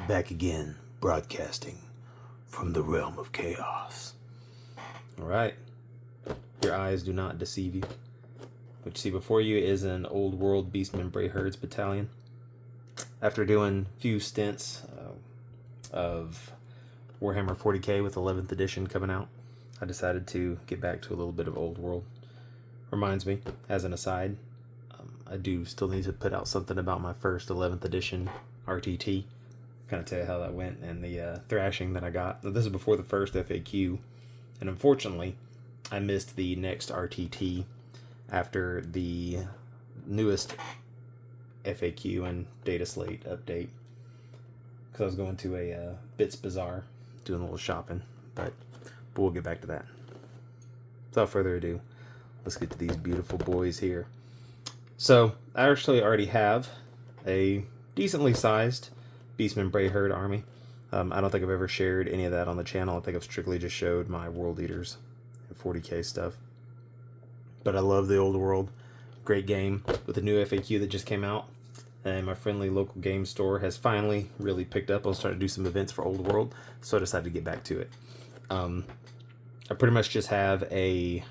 back again, broadcasting from the realm of chaos. Alright, your eyes do not deceive you. What you see before you is an old world Beastmen Brayherd Battalion. After doing a few stints of Warhammer 40k with 11th edition coming out, I decided to get back to a little bit of old world. Reminds me, as an aside, I do still need to put out something about my first 11th edition RTT. Kind of tell you how that went and the thrashing that I got. Now, this is before the first FAQ, and unfortunately, I missed the next RTT after the newest FAQ and data slate update, because I was going to a Bits Bazaar doing a little shopping, but we'll get back to that. Without further ado, let's get to these beautiful boys here. So I actually already have a decently sized Beastmen Brayherd army. I don't think I've ever shared any of that on the channel. I think I've strictly just showed my World Eaters and 40k stuff. But I love the old world. Great game with the new FAQ that just came out. And my friendly local game store has finally really picked up. I'll start to do some events for old world, so I decided to get back to it. I pretty much just have a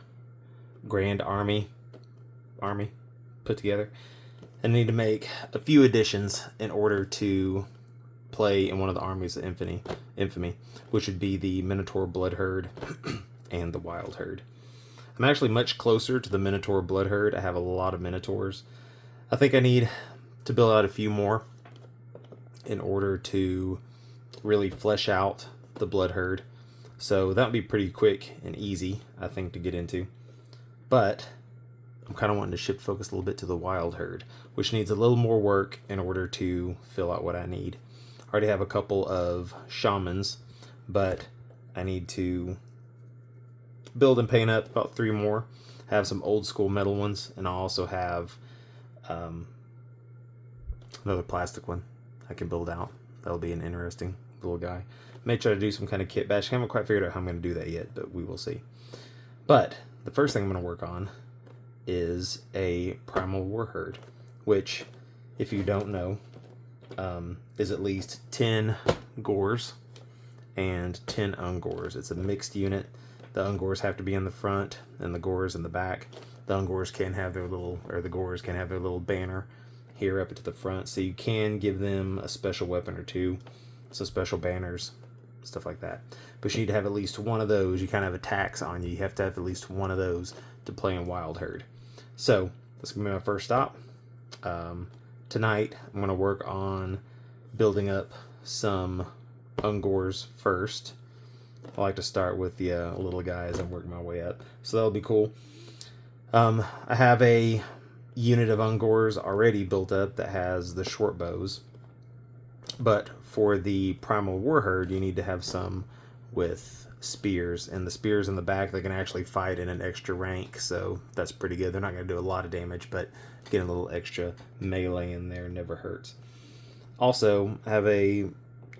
grand army put together. I need to make a few additions in order to play in one of the armies of infamy, which would be the Minotaur Blood Herd and the Wild Herd. I'm actually much closer to the Minotaur Blood Herd. I have a lot of Minotaurs. I think I need to build out a few more in order to really flesh out the Blood Herd. So that would be pretty quick and easy, I think, to get into. But I'm kind of wanting to shift focus a little bit to the Wild Herd, which needs a little more work in order to fill out what I need. I already have a couple of shamans, but I need to build and paint up about 3 more. I have some old school metal ones, and I also have another plastic one I can build out. That'll be an interesting little guy. May try to do some kind of kit bash. I haven't quite figured out how I'm going to do that yet, but we will see. But the first thing I'm going to work on is a Primal Warherd, which, if you don't know, is at least 10 Gores and 10 Ungors. It's a mixed unit. The Ungors have to be in the front and the Gores in the back. The Ungors can have their little, or the Gores can have their little banner here up to the front, so you can give them a special weapon or two, so special banners, stuff like that. But you need to have at least one of those. You kind of have a tax on you. You have to have at least one of those to play in Wild Herd. So that's going to be my first stop. Tonight, I'm going to work on building up some Ungors first. I like to start with the little guys and work my way up. So that'll be cool. I have a unit of Ungors already built up that has the short bows. But for the Primal Warherd, you need to have some with spears. And the spears in the back, they can actually fight in an extra rank. So that's pretty good. They're not going to do a lot of damage, but getting a little extra melee in there never hurts. Also, I have a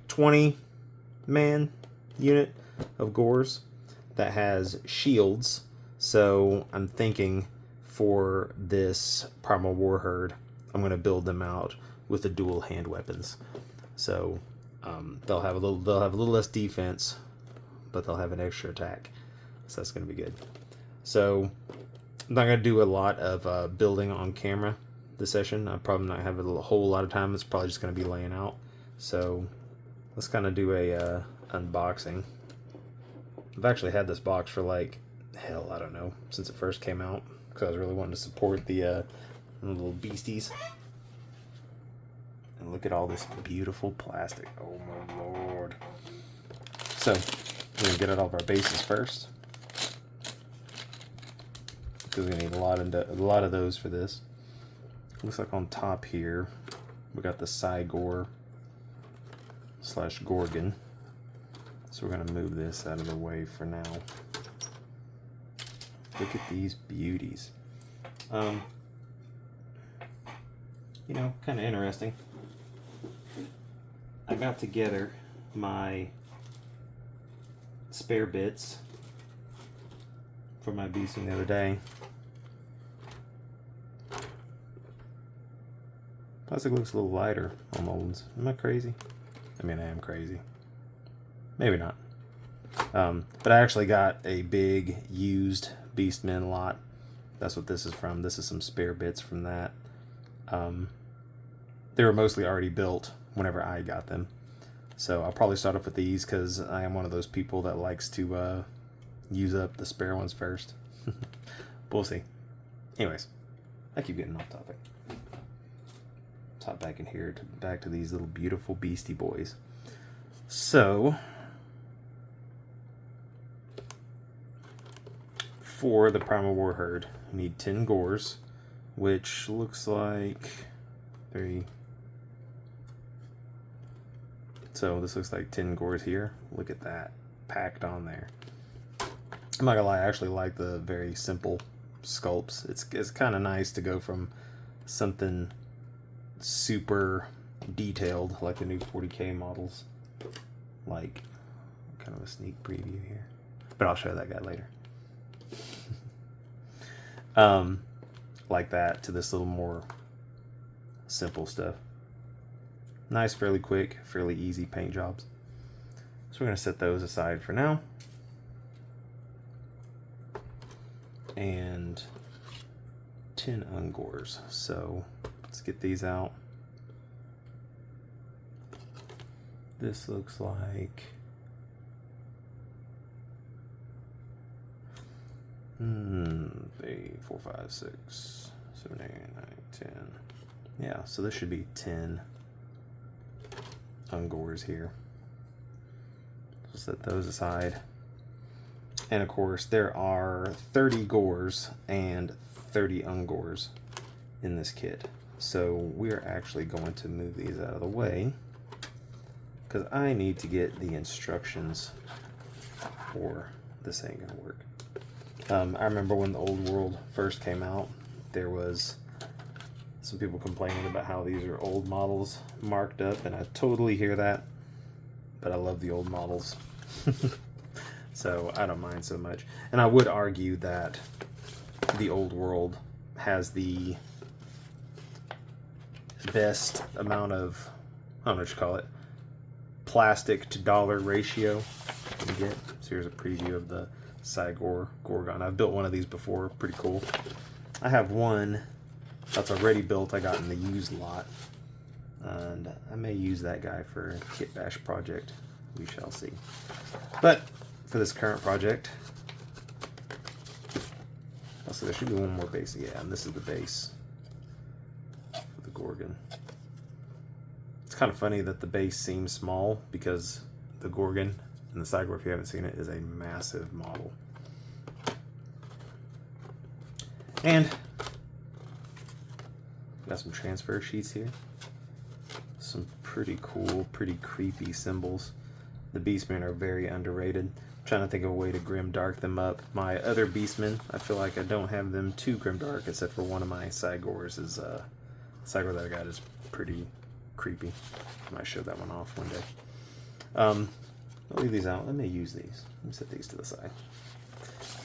20-man unit of Gores that has shields. So I'm thinking for this Primal Warherd, I'm going to build them out with the dual hand weapons. So they'll have a little less defense, but they'll have an extra attack. So that's going to be good. So I'm not going to do a lot of building on camera this session. I'm probably not have a whole lot of time. It's probably just going to be laying out. So let's kind of do a unboxing. I've actually had this box for like, hell, I don't know, since it first came out, because I was really wanting to support the little beasties. And look at all this beautiful plastic. Oh my lord. So we're going to get out all of our bases first, because we're going to need a lot of those for this. Looks like on top here we got the Cygor / Gorgon. So we're going to move this out of the way for now. Look at these beauties. You know, kind of interesting. I got together my spare bits for my beasting the other day. Plastic looks a little lighter on molds. Am I crazy? I mean, I am crazy. Maybe not. But I actually got a big used Beastmen lot. That's what this is from. This is some spare bits from that. They were mostly already built whenever I got them. So I'll probably start off with these because I am one of those people that likes to use up the spare ones first. We'll see. Anyways, I keep getting off topic. Let's hop back in here, back to these little beautiful beastie boys. So, for the Primal War Herd, you need 10 gores, which looks like So this looks like 10 gores here. Look at that, packed on there. I'm not gonna lie, I actually like the very simple sculpts. It's kind of nice to go from something super detailed like the new 40K models. Like, kind of a sneak preview here, but I'll show that guy later. Like that to this little more simple stuff. Nice, fairly quick, fairly easy paint jobs. So we're going to set those aside for now. And 10 ungors. So let's get these out. This looks like 3, 4, 5, 6, 7, 8, 9, 10. Yeah, so this should be 10 ungors here. So set those aside. And of course, there are 30 gores and 30 ungors in this kit. So we are actually going to move these out of the way because I need to get the instructions for this ain't gonna work. I remember when the old world first came out, there was some people complaining about how these are old models marked up, and I totally hear that, but I love the old models. So I don't mind so much. And I would argue that the old world has the best amount of, I don't know what you call it, plastic to dollar ratio you can get. So here's a preview of the Cygor Gorgon. I've built one of these before, pretty cool. I have one that's already built I got in the used lot, and I may use that guy for a kit bash project. We shall see. But for this current project, also there should be one more base. Yeah, and this is the base for the Gorgon. It's kind of funny that the base seems small because the Gorgon and the Cygor, if you haven't seen it, is a massive model. And got some transfer sheets here. Some pretty cool, pretty creepy symbols. The Beastmen are very underrated. I'm trying to think of a way to grimdark them up. My other Beastmen, I feel like I don't have them too grimdark, except for one of my Cygors is Cygor that I got is pretty creepy. I might show that one off one day. I'll leave these out. Let me use these. Let me set these to the side.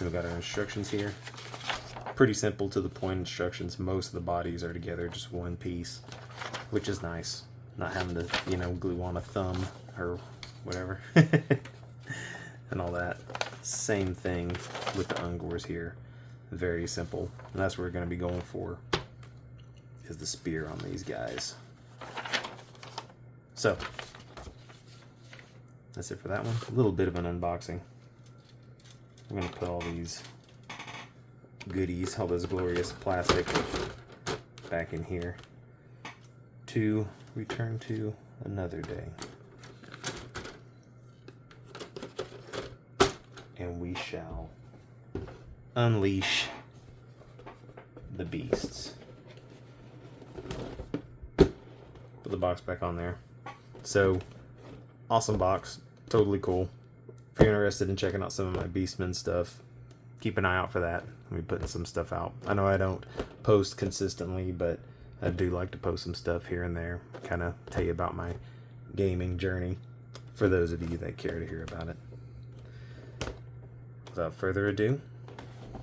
We've got our instructions here. Pretty simple to the point instructions. Most of the bodies are together, just one piece, which is nice. Not having to, you know, glue on a thumb or whatever. And all that. Same thing with the ungors here. Very simple. And that's what we're going to be going for, is the spear on these guys. So that's it for that one. A little bit of an unboxing. I'm going to put all these goodies, all this glorious plastic, back in here to return to another day. And we shall unleash the beasts. Put the box back on there. So, awesome box. Totally cool. If you're interested in checking out some of my Beastmen stuff, keep an eye out for that. I'll be putting some stuff out. I know I don't post consistently, but I do like to post some stuff here and there. Kind of tell you about my gaming journey for those of you that care to hear about it. Without further ado,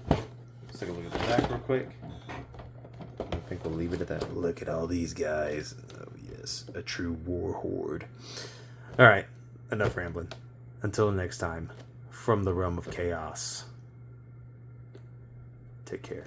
let's take a look at the back real quick. I think we'll leave it at that. Look at all these guys. Oh yes, a true war horde. All right, enough rambling. Until next time, from the realm of chaos. Take care.